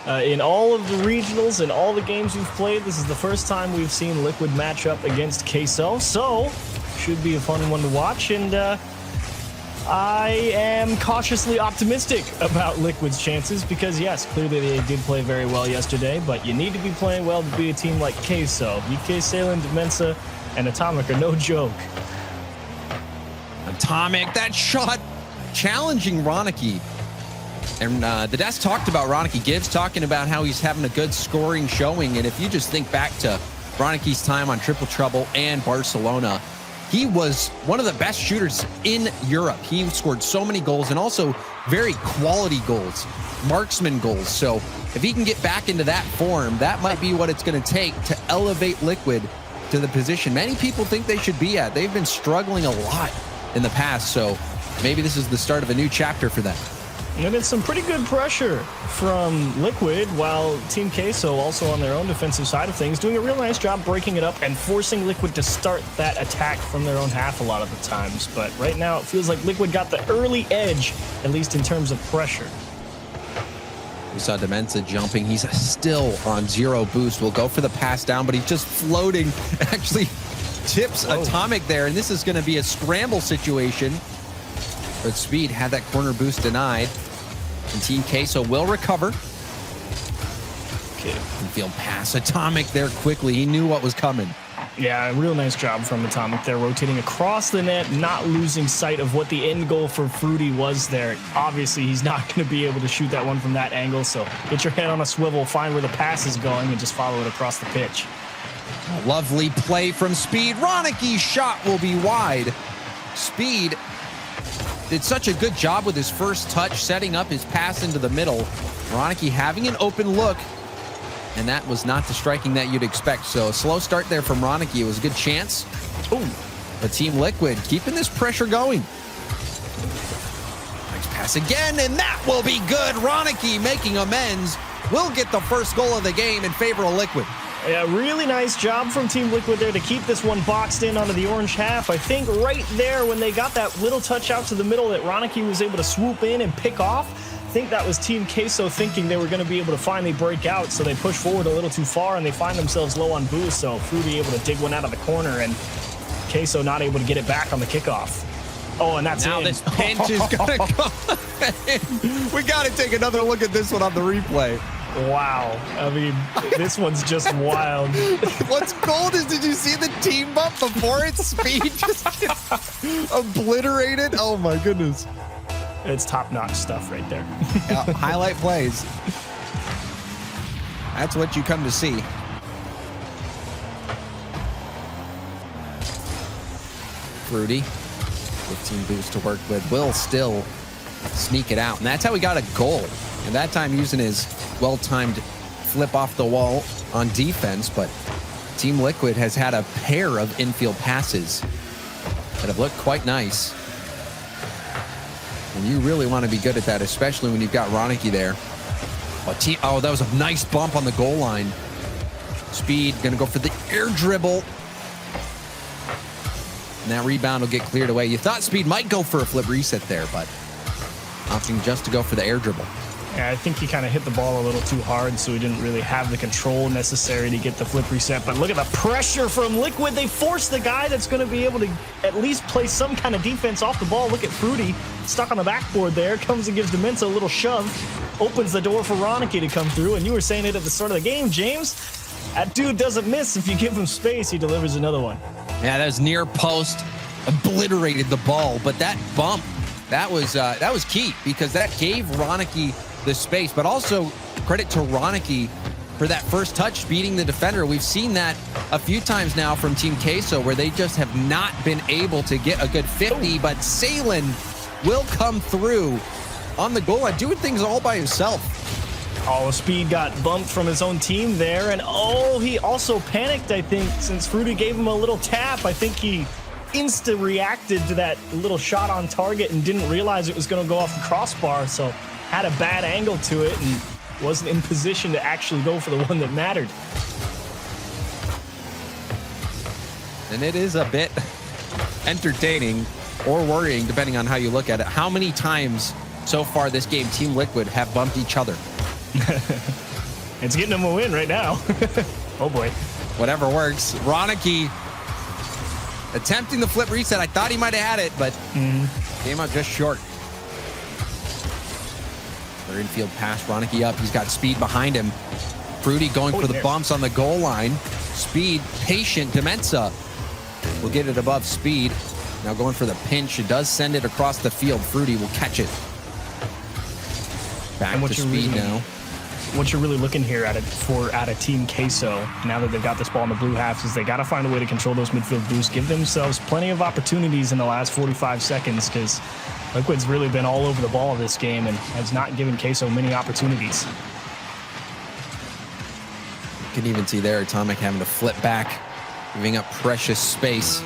In all of the regionals and all the games we've played, this is the first time we've seen Liquid match up against QUESO, so should be a fun one to watch, and I am cautiously optimistic about Liquid's chances because, yes, clearly they did play very well yesterday, but you need to be playing well to be a team like QUESO. UK Salem, Demensa, and Atomic are no joke. Atomic, that shot challenging Ronicky. And the desk talked about Ronicky. Gibbs talking about how he's having a good scoring showing. And if you just think back to Ronicky's time on Triple Trouble and Barcelona, he was one of the best shooters in Europe. He scored so many goals and also very quality goals, marksman goals. So if he can get back into that form, that might be what it's going to take to elevate Liquid to the position many people think they should be at. They've been struggling a lot in the past, so maybe this is the start of a new chapter for them. And it's some pretty good pressure from Liquid, while Team QUESO, also on their own defensive side of things, doing a real nice job breaking it up and forcing Liquid to start that attack from their own half a lot of the times. But right now, it feels like Liquid got the early edge, at least in terms of pressure. We saw Demensa jumping. He's still on 0 boost. We'll go for the pass down, but he's just floating. Actually tips Atomic there, and this is going to be a scramble situation. But Speed had that corner boost denied. And Team QUESO will recover. Okay. Infield pass. Atomic there quickly. He knew what was coming. Yeah, real nice job from Atomic there, rotating across the net, not losing sight of what the end goal for Fruity was there. Obviously, he's not going to be able to shoot that one from that angle, so get your head on a swivel, find where the pass is going, and just follow it across the pitch. A lovely play from Speed. Ronicky's shot will be wide. Speed did such a good job with his first touch, setting up his pass into the middle. Ronicky having an open look, and that was not the striking that you'd expect. So a slow start there from Ronicky. It was a good chance. Ooh. But Team Liquid keeping this pressure going. Nice pass again, and that will be good. Ronicky making amends. Will get the first goal of the game in favor of Liquid. Yeah, really nice job from Team Liquid there to keep this one boxed in onto the orange half. I think right there when they got that little touch out to the middle that Ronicky was able to swoop in and pick off, I think that was Team QUESO thinking they were going to be able to finally break out, so they push forward a little too far and they find themselves low on boost, so Fruity able to dig one out of the corner and QUESO not able to get it back on the kickoff. Oh, and that's now in. This pinch is going to come. We got to take another look at this one on the replay. Wow. I mean, this one's just wild. What's gold is, did you see the team bump before its Speed just gets obliterated? Oh my goodness. It's top-notch stuff right there. Yeah, highlight plays. That's what you come to see. Fruity, 15 boost to work with. Will still sneak it out. And that's how we got a goal. And that time using his well-timed flip off the wall on defense. But Team Liquid has had a pair of infield passes that have looked quite nice. And you really want to be good at that, especially when you've got Ronicky there. Oh, that was a nice bump on the goal line. Speed gonna go for the air dribble. And that rebound will get cleared away. You thought Speed might go for a flip reset there, but opting just to go for the air dribble. Yeah, I think he kind of hit the ball a little too hard, so he didn't really have the control necessary to get the flip reset. But look at the pressure from Liquid. They forced the guy that's going to be able to at least play some kind of defense off the ball. Look at Fruity, stuck on the backboard there. Comes and gives Demensa a little shove. Opens the door for Ronicky to come through. And you were saying it at the start of the game, James. That dude doesn't miss. If you give him space, he delivers another one. Yeah, that was near post. Obliterated the ball. But that bump, that was key, because that gave Ronicky the space, but also credit to Ronicky for that first touch beating the defender. We've seen that a few times now from Team QUESO, where they just have not been able to get a good 50, but Salen will come through on the goal line, doing things all by himself. Oh, Speed got bumped from his own team there, and oh, he also panicked, I think, since Fruity gave him a little tap. I think he insta-reacted to that little shot on target and didn't realize it was going to go off the crossbar, so had a bad angle to it and wasn't in position to actually go for the one that mattered. And it is a bit entertaining or worrying, depending on how you look at it, how many times so far this game Team Liquid have bumped each other. It's getting him a win right now. Oh boy. Whatever works. Ronicky attempting the flip reset. I thought he might have had it, but came out just short. Their infield pass. Ronicky up. He's got speed behind him. Fruity going for the bumps on the goal line. Speed, patient. Demensa will get it above speed. Now going for the pinch. It does send it across the field. Fruity will catch it. Back to speed now. What you're really looking here at Team QUESO, now that they've got this ball in the blue half, is they got to find a way to control those midfield boosts, give themselves plenty of opportunities in the last 45 seconds, because Liquid's really been all over the ball this game and has not given QUESO many opportunities. You can even see there Atomic having to flip back, giving up precious space.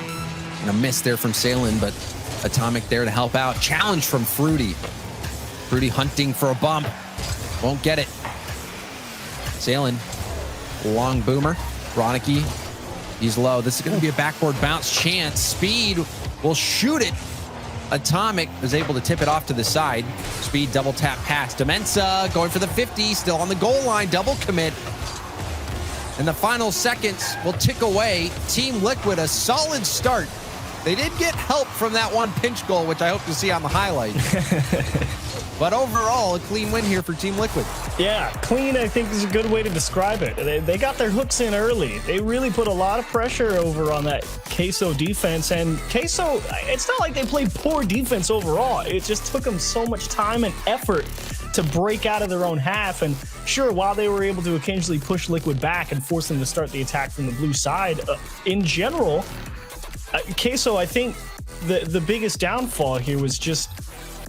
And a miss there from Salen, but Atomic there to help out. Challenge from Fruity. Fruity hunting for a bump. Won't get it. Salen, long boomer. Ronicky, he's low. This is going to be a backboard bounce chance. Speed will shoot it. Atomic is able to tip it off to the side. Speed double tap pass. Demensa going for the 50, still on the goal line. Double commit. And the final seconds will tick away. Team Liquid, a solid start. They did get help from that one pinch goal, which I hope to see on the highlight. But overall, a clean win here for Team Liquid. Yeah, clean, I think, is a good way to describe it. They got their hooks in early. They really put a lot of pressure over on that QUESO defense. And QUESO, it's not like they played poor defense overall. It just took them so much time and effort to break out of their own half. And sure, while they were able to occasionally push Liquid back and force them to start the attack from the blue side, in general, QUESO, I think the biggest downfall here was just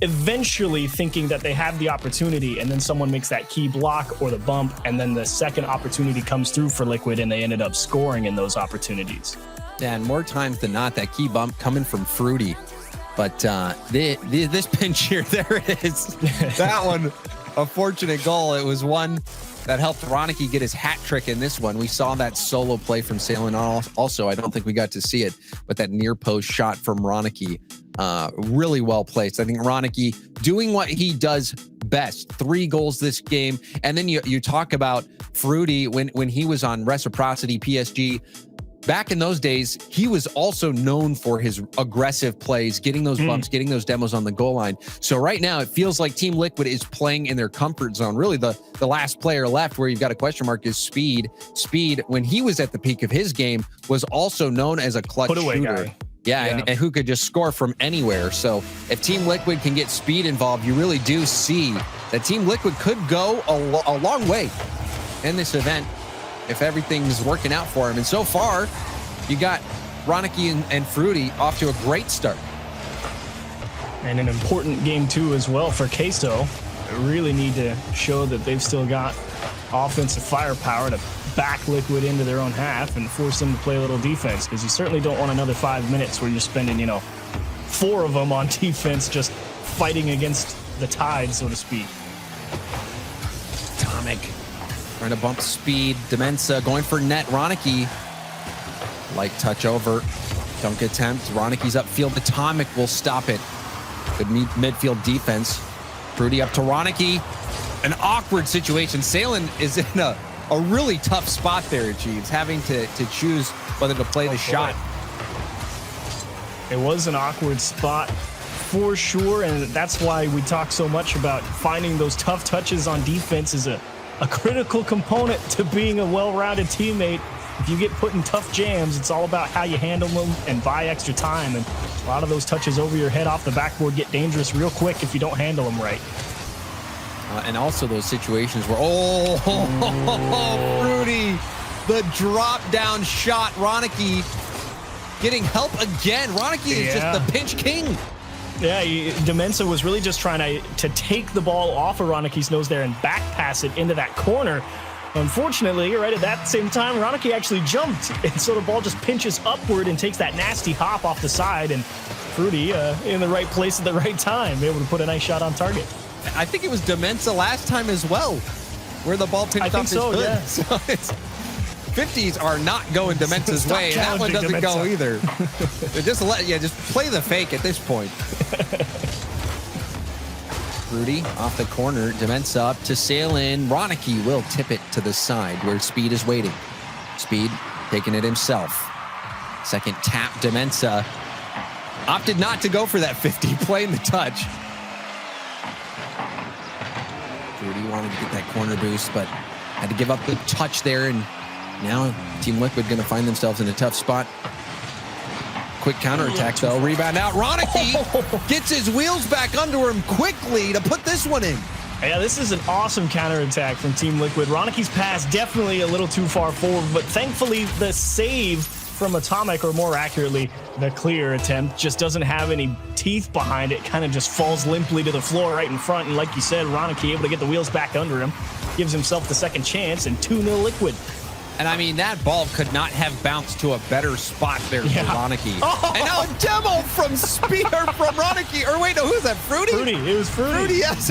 eventually thinking that they have the opportunity, and then someone makes that key block or the bump, and then the second opportunity comes through for Liquid, and they ended up scoring in those opportunities. Yeah, and more times than not, that key bump coming from Fruity. But this pinch here, there it is. That one, a fortunate goal. It was one that helped Ronicky get his hat trick in this one. We saw that solo play from Salen also. I don't think we got to see it, but that near post shot from Ronicky, really well placed. I think Ronicky doing what he does best. 3 goals this game. And then you talk about Fruity when he was on Reciprocity PSG. Back in those days, he was also known for his aggressive plays, getting those bumps, getting those demos on the goal line. So right now, it feels like Team Liquid is playing in their comfort zone. Really, the last player left where you've got a question mark is Speed. Speed, when he was at the peak of his game, was also known as a clutch shooter. Guy. Yeah. And who could just score from anywhere. So if Team Liquid can get Speed involved, you really do see that Team Liquid could go a long way in this event if everything's working out for him. And so far, you got Ronicky and Fruity off to a great start. And an important game, too, as well for QUESO. They really need to show that they've still got offensive firepower to back Liquid into their own half and force them to play a little defense, because you certainly don't want another 5 minutes where you're spending, 4 of them on defense just fighting against the tide, so to speak. Atomic trying to bump Speed. Demensa going for net. Ronicky, light touch over. Dunk attempt. Ronicky's upfield. Atomic will stop it. Good midfield defense. Fruity up to Ronicky. An awkward situation. Salen is in a really tough spot there, Jeeves, having to choose whether to play the shot. It was an awkward spot for sure, and that's why we talk so much about finding those tough touches on defense is a critical component to being a well-rounded teammate. If you get put in tough jams, it's all about how you handle them and buy extra time. And a lot of those touches over your head off the backboard get dangerous real quick if you don't handle them right. And also those situations where, Fruity, the drop-down shot. Ronicky getting help again. Ronicky is just the pinch king. Yeah, Demensa was really just trying to take the ball off of Ronicky's nose there and back pass it into that corner. Unfortunately, right at that same time, Ronicky actually jumped, and so the ball just pinches upward and takes that nasty hop off the side, and Fruity in the right place at the right time, able to put a nice shot on target. I think it was Demensa last time as well, where the ball pinched off his hood. Yeah. So it's 50s are not going Demensa's way, and that one doesn't go either. Just play the fake at this point. Rudy off the corner. Demensa up to sail in. Ronicky will tip it to the side where Speed is waiting. Speed taking it himself. Second tap. Demensa opted not to go for that 50, playing the touch. Rudy wanted to get that corner boost, but had to give up the touch there, and now Team Liquid going to find themselves in a tough spot. Quick counterattack though. Rebound out. Ronicky gets his wheels back under him quickly to put this one in. Yeah, this is an awesome counterattack from Team Liquid. Ronicky's pass definitely a little too far forward, but thankfully the save from Atomic, or more accurately, the clear attempt, just doesn't have any teeth behind it. Kind of just falls limply to the floor right in front. And like you said, Ronicky able to get the wheels back under him, gives himself the second chance, and 2-0 Liquid. And I mean, that ball could not have bounced to a better spot there for Ronicky. Oh. And now a demo from Speed, or from Ronicky. Or wait, no, who's that? Fruity? Fruity, it was Fruity. Fruity, yes.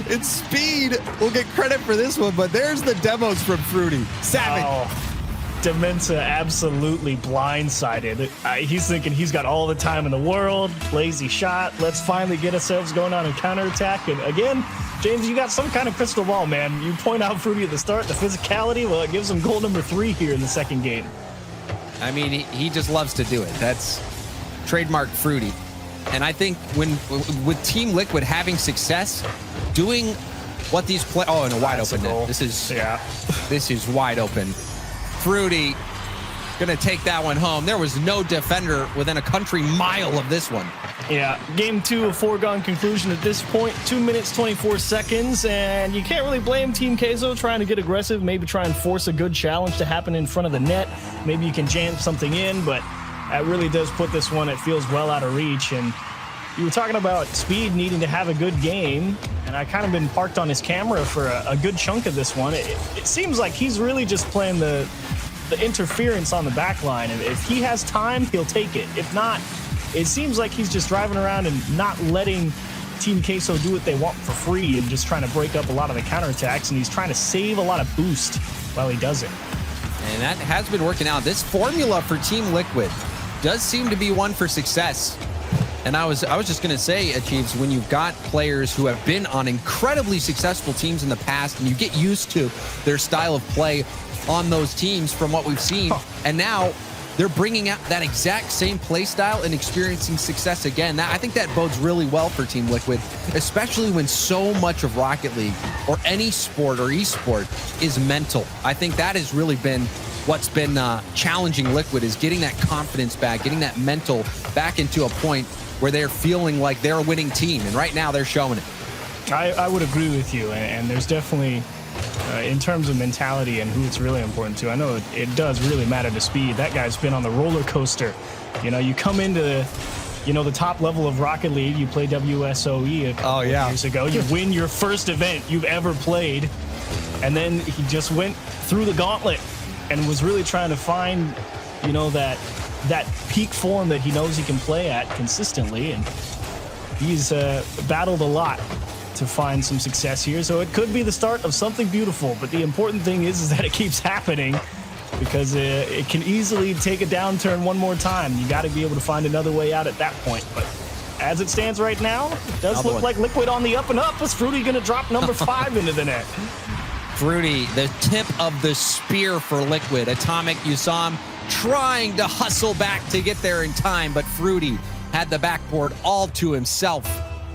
It's Speed. We'll get credit for this one, but there's the demos from Fruity. Savage. Oh. Demensa absolutely blindsided. He's thinking he's got all the time in the world. Lazy shot. Let's finally get ourselves going on a counterattack. And again, James, you got some kind of crystal ball, man. You point out Fruity at the start, the physicality. Well, it gives him goal number 3 here in the second game. I mean, he just loves to do it. That's trademark Fruity. And I think with Team Liquid having success, doing what these play. Oh, and a wide open net. This is wide open. Fruity gonna take that one home. There was no defender within a country mile of this one. Yeah, game 2, a foregone conclusion at this point. 2 minutes, 24 seconds, and you can't really blame Team QUESO trying to get aggressive, maybe try and force a good challenge to happen in front of the net. Maybe you can jam something in, but that really does put this one, it feels well out of reach. And you were talking about Speed needing to have a good game, and I kind of been parked on his camera for a good chunk of this one. It seems like he's really just playing the interference on the back line. And if he has time, he'll take it. If not, it seems like he's just driving around and not letting Team QUESO do what they want for free and just trying to break up a lot of the counterattacks, and he's trying to save a lot of boost while he does it. And that has been working out. This formula for Team Liquid does seem to be one for success. And I was just going to say, Achieves, when you've got players who have been on incredibly successful teams in the past, and you get used to their style of play on those teams from what we've seen, and now they're bringing out that exact same play style and experiencing success again. I think that bodes really well for Team Liquid, especially when so much of Rocket League or any sport or esport is mental. I think that has really been what's been challenging Liquid, is getting that confidence back, getting that mental back into a point where they're feeling like they're a winning team. And right now they're showing it. I would agree with you. And there's definitely, in terms of mentality and who it's really important to, I know it does really matter to Speed. That guy's been on the roller coaster. You know, you come into the top level of Rocket League, you play WSOE a couple of years ago, you win your first event you've ever played, and then he just went through the gauntlet and was really trying to find, you know, that peak form that he knows he can play at consistently. And he's battled a lot to find some success here. So it could be the start of something beautiful. But the important thing is that it keeps happening, because it can easily take a downturn one more time. You got to be able to find another way out at that point. But as it stands right now, it does look like Liquid on the up and up. Is Fruity going to drop number 5 into the net? Fruity, the tip of the spear for Liquid. Atomic, you saw him trying to hustle back to get there in time, but Fruity had the backboard all to himself.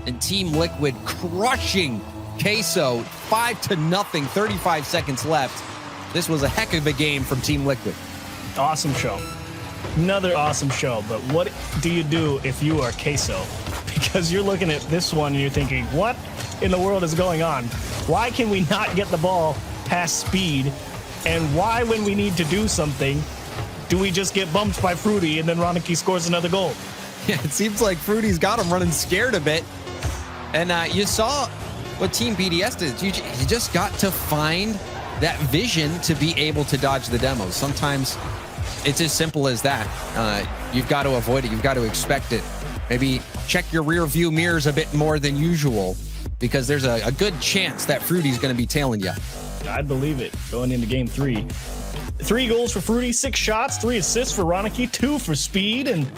And Team Liquid crushing QUESO 5-0, 35 seconds left. This was a heck of a game from Team Liquid. Awesome show. Another awesome show. But what do you do if you are QUESO? Because you're looking at this one and you're thinking, what in the world is going on? Why can we not get the ball past Speed? And why, when we need to do something, do we just get bumped by Fruity and then Ronicky scores another goal? Yeah, it seems like Fruity's got him running scared a bit. And you saw what Team BDS did. You just got to find that vision to be able to dodge the demos. Sometimes it's as simple as that. You've got to avoid it. You've got to expect it. Maybe check your rear view mirrors a bit more than usual, because there's a good chance that Fruity's going to be tailing you. I believe it. Going into game 3. 3 goals for Fruity, 6 shots, 3 assists for Ronicky, 2 for Speed, and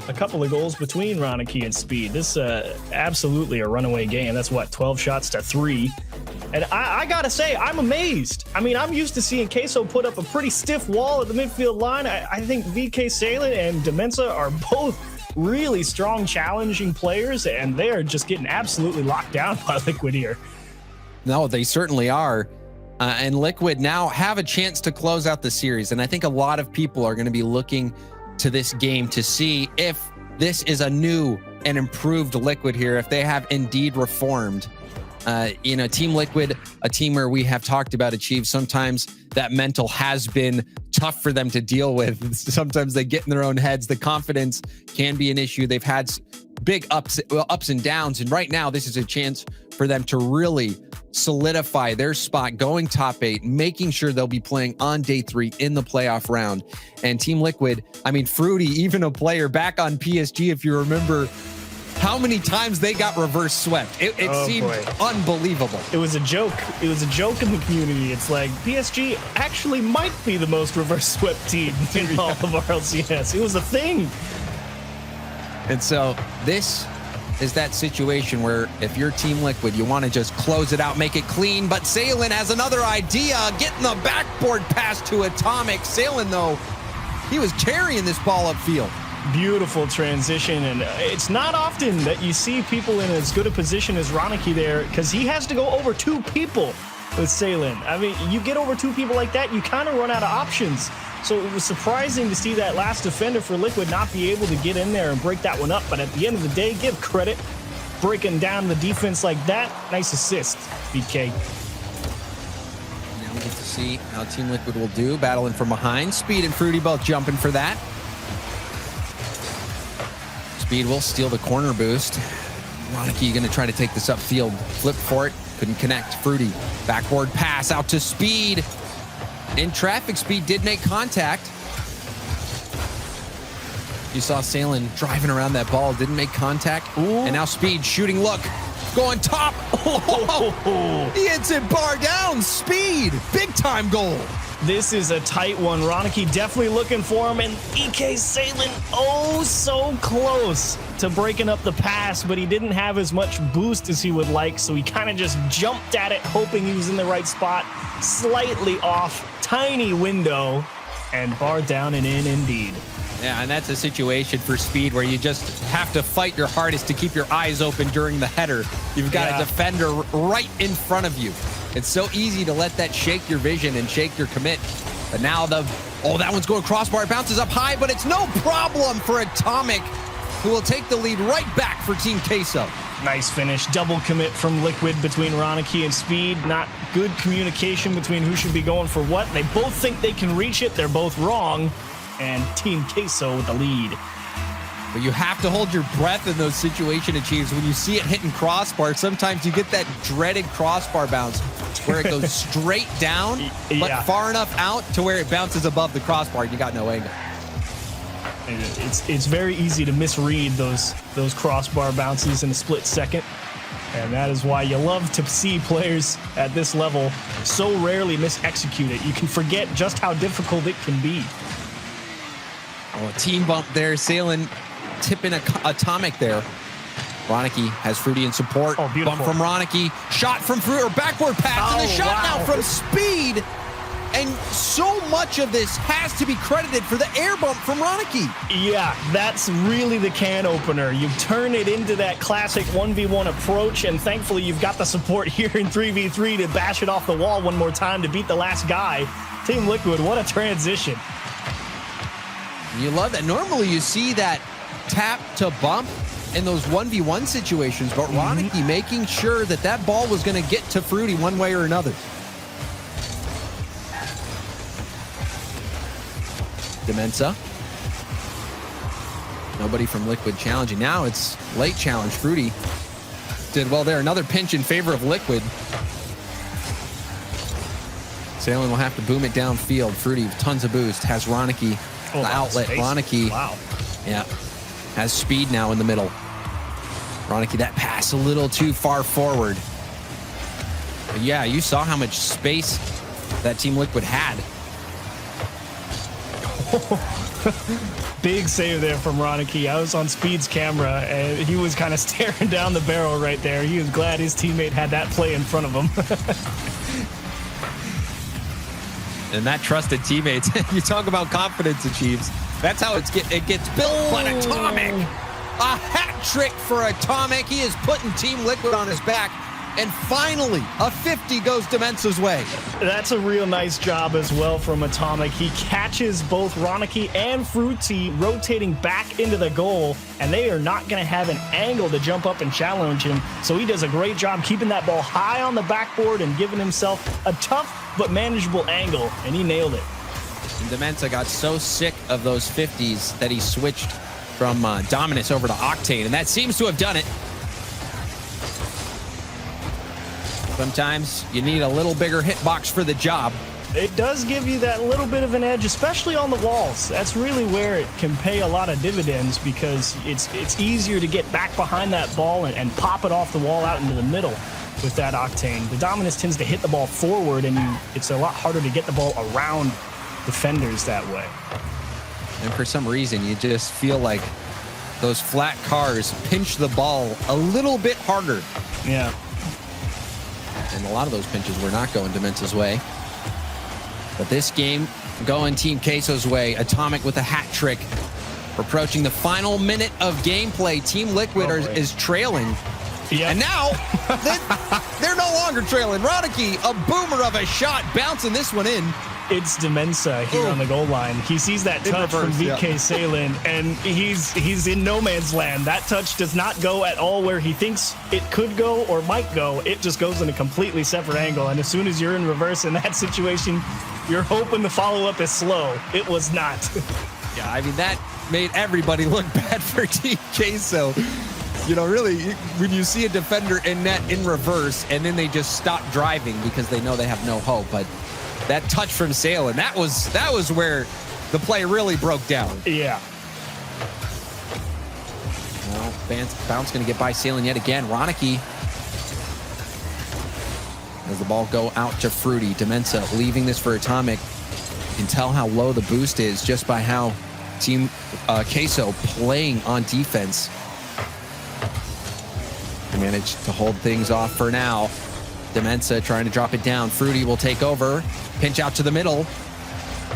a couple of goals between Ronicky and Speed. This absolutely a runaway game. That's what, 12 shots to 3. And I gotta say, I'm amazed. I mean, I'm used to seeing QUESO put up a pretty stiff wall at the midfield line. I think VK Salin and Demenza are both really strong, challenging players, and they are just getting absolutely locked down by Liquid here. No, they certainly are. And Liquid now have a chance to close out the series. And I think a lot of people are going to be looking to this game to see if this is a new and improved Liquid here, if they have indeed reformed. Team Liquid, a team where we have talked about achieve. Sometimes that mental has been tough for them to deal with. Sometimes they get in their own heads. The confidence can be an issue. They've had big ups and downs. And right now, this is a chance for them to really solidify their spot, going top 8, making sure they'll be playing on day 3 in the playoff round. And Team Liquid, I mean, Fruity, even a player back on PSG, if you remember, how many times they got reverse swept. It seemed unbelievable. It was a joke. It was a joke in the community. It's like PSG actually might be the most reverse swept team in all of RLCS. It was a thing. And so this is that situation where if you're Team Liquid, you want to just close it out, make it clean. But Salin has another idea, getting the backboard pass to Atomic. Salin, though, he was carrying this ball upfield. Beautiful transition, and it's not often that you see people in as good a position as Ronicky there, because he has to go over 2 people with Salin. I mean, you get over 2 people like that, you kind of run out of options. So it was surprising to see that last defender for Liquid not be able to get in there and break that one up. But at the end of the day, give credit. Breaking down the defense like that, nice assist, BK. Now we get to see how Team Liquid will do, battling from behind. Speed and Fruity both jumping for that. Speed will steal the corner boost. Ronicky going to try to take this upfield. Flip for it. Couldn't connect. Fruity. Backboard pass out to Speed. In traffic, Speed did make contact. You saw Salin driving around that ball. Didn't make contact. Ooh. And now Speed shooting look. Going top. Oh, he hits it bar down. Speed. Big time goal. This is a tight one. Ronicky definitely looking for him, and VK Salin, oh, so close to breaking up the pass, but he didn't have as much boost as he would like, so he kind of just jumped at it, hoping he was in the right spot. Slightly off, tiny window, and bar down and in indeed. Yeah, and that's a situation for Speed where you just have to fight your hardest to keep your eyes open during the header. You've got a defender right in front of you. It's so easy to let that shake your vision and shake your commit. But now that one's going crossbar. It bounces up high, but it's no problem for Atomic, who will take the lead right back for Team QUESO. Nice finish. Double commit from Liquid between Ronicky and Speed. Not good communication between who should be going for what. They both think they can reach it. They're both wrong. And Team QUESO with the lead. But you have to hold your breath in those situation achieves. When you see it hitting crossbar, sometimes you get that dreaded crossbar bounce where it goes straight down, but far enough out to where it bounces above the crossbar. You got no angle. It's very easy to misread those crossbar bounces in a split second. And that is why you love to see players at this level so rarely mis-execute it. You can forget just how difficult it can be. Oh, a team bump there. Salin tipping Atomic there. Ronicky has Fruity in support. Oh, beautiful. Bump from Ronicky. Shot from Fruity, or backboard pass. And the shot now from Speed. And so much of this has to be credited for the air bump from Ronicky. Yeah, that's really the can opener. You turn it into that classic 1v1 approach, and thankfully you've got the support here in 3v3 to bash it off the wall one more time to beat the last guy. Team Liquid, what a transition. You love that. Normally you see that tap to bump in those 1v1 situations, but Ronicky making sure that that ball was going to get to Fruity one way or another. Demenza. Nobody from Liquid challenging. Now it's late challenge. Fruity did well there. Another pinch in favor of Liquid. Salin will have to boom it downfield. Fruity, tons of boost. Has Ronicky the outlet. Space. Ronicky, has Speed now in the middle. Ronicky, that pass a little too far forward. But yeah, you saw how much space that Team Liquid had. Big save there from Ronicky. I was on Speed's camera, and he was kind of staring down the barrel right there. He was glad his teammate had that play in front of him. And that trusted teammates. You talk about confidence achieves. That's how it gets built. But Atomic, a hat trick for Atomic. He is putting Team Liquid on his back. And finally, a 50 goes to Mensa's way. That's a real nice job as well from Atomic. He catches both Ronicky and Fruity rotating back into the goal, and they are not going to have an angle to jump up and challenge him. So he does a great job keeping that ball high on the backboard and giving himself a tough but manageable angle, and he nailed it. And Demensa got so sick of those 50s that he switched from Dominus over to Octane, and that seems to have done it. Sometimes you need a little bigger hitbox for the job. It does give you that little bit of an edge, especially on the walls. That's really where it can pay a lot of dividends, because it's easier to get back behind that ball and pop it off the wall out into the middle with that Octane. The Dominus tends to hit the ball forward, and it's a lot harder to get the ball around defenders that way. And for some reason, you just feel like those flat cars pinch the ball a little bit harder. Yeah. And a lot of those pinches were not going Demensa's way. But this game going Team QUESO's way. Atomic with a hat trick. We're approaching the final minute of gameplay. Team Liquid is trailing. Yeah. And now they're no longer trailing. Ronicky, a boomer of a shot, bouncing this one in. It's Demensa here on the goal line. He sees that touch from VK Salen, and he's in no man's land. That touch does not go at all where he thinks it could go or might go. It just goes in a completely separate angle. And as soon as you're in reverse in that situation, you're hoping the follow-up is slow. It was not. Yeah, I mean, that made everybody look bad for Team QUESO. You know, really, when you see a defender in net in reverse, and then they just stop driving because they know they have no hope. But that touch from Salen, that was where the play really broke down. Yeah. Well, Bounce going to get by Salen yet again. Ronicky, as the ball go out to Fruity. Demensa leaving this for Atomic. You can tell how low the boost is just by how Team QUESO playing on defense. They managed to hold things off for now. Demensa trying to drop it down. Fruity will take over. Pinch out to the middle.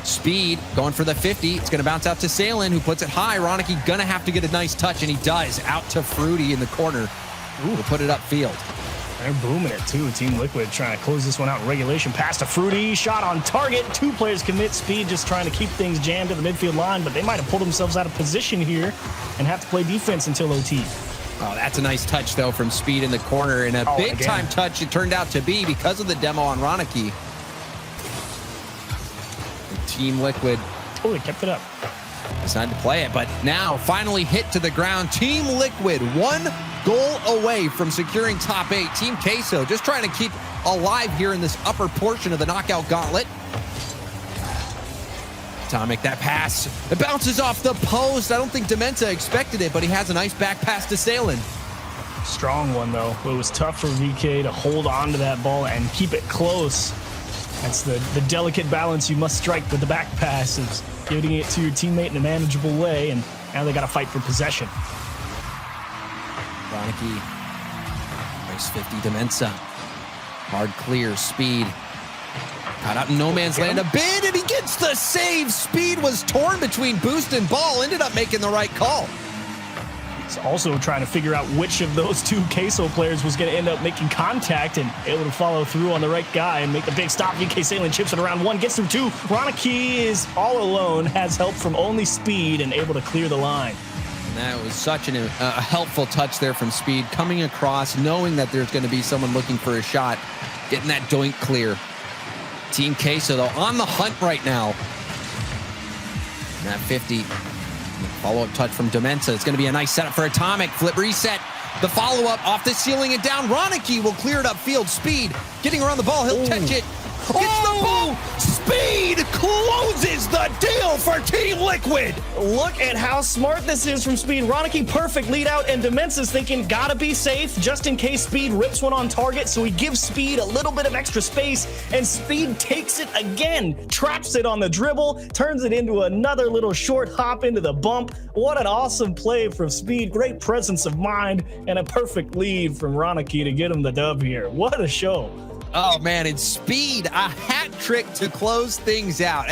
Speed going for the 50. It's going to bounce out to Salen, who puts it high. Ronicky going to have to get a nice touch, and he does. Out to Fruity in the corner. Ooh, to put it upfield. They're booming it, too. Team Liquid trying to close this one out in regulation. Pass to Fruity. Shot on target. Two players commit. Speed just trying to keep things jammed to the midfield line, but they might have pulled themselves out of position here and have to play defense until OT. Oh, that's a nice touch, though, from Speed in the corner. And a big-time touch it turned out to be because of the demo on Ronicky. Team Liquid totally kept it up. Decided to play it, but now finally hit to the ground. Team Liquid, one goal away from securing top 8. Team QUESO just trying to keep alive here in this upper portion of the knockout gauntlet. Atomic, that pass, it bounces off the post. I don't think Demensa expected it, but he has a nice back pass to Salen. Strong one, though. It was tough for VK to hold on to that ball and keep it close. That's the delicate balance you must strike with the back pass, is getting it to your teammate in a manageable way, and now they got to fight for possession. Ronicky, nice 50, Demensa. Hard clear, Speed. Caught out in no man's land a bit, and he gets the save. Speed was torn between boost and ball, ended up making the right call. He's also trying to figure out which of those two QUESO players was going to end up making contact and able to follow through on the right guy and make the big stop. VK Salen chips it around one, gets through two. Ronicky is all alone, has help from only Speed and able to clear the line. And that was such a helpful touch there from Speed, coming across, knowing that there's going to be someone looking for a shot, getting that doink clear. Team QUESO, though, on the hunt right now. And that 50. Follow-up touch from Demensa. It's going to be a nice setup for Atomic. Flip reset. The follow-up off the ceiling and down. Ronicky will clear it upfield. Speed getting around the ball. He'll catch it. Gets the ball. Speed closes the deal for Team Liquid. Look at how smart this is from Speed. Ronicky, perfect lead out, and Demensa's thinking, gotta be safe, just in case Speed rips one on target, so he gives Speed a little bit of extra space, and Speed takes it again, traps it on the dribble, turns it into another little short hop into the bump. What an awesome play from Speed. Great presence of mind, and a perfect lead from Ronicky to get him the dub here. What a show. Oh, man, and Speed, a hat trick to close things out.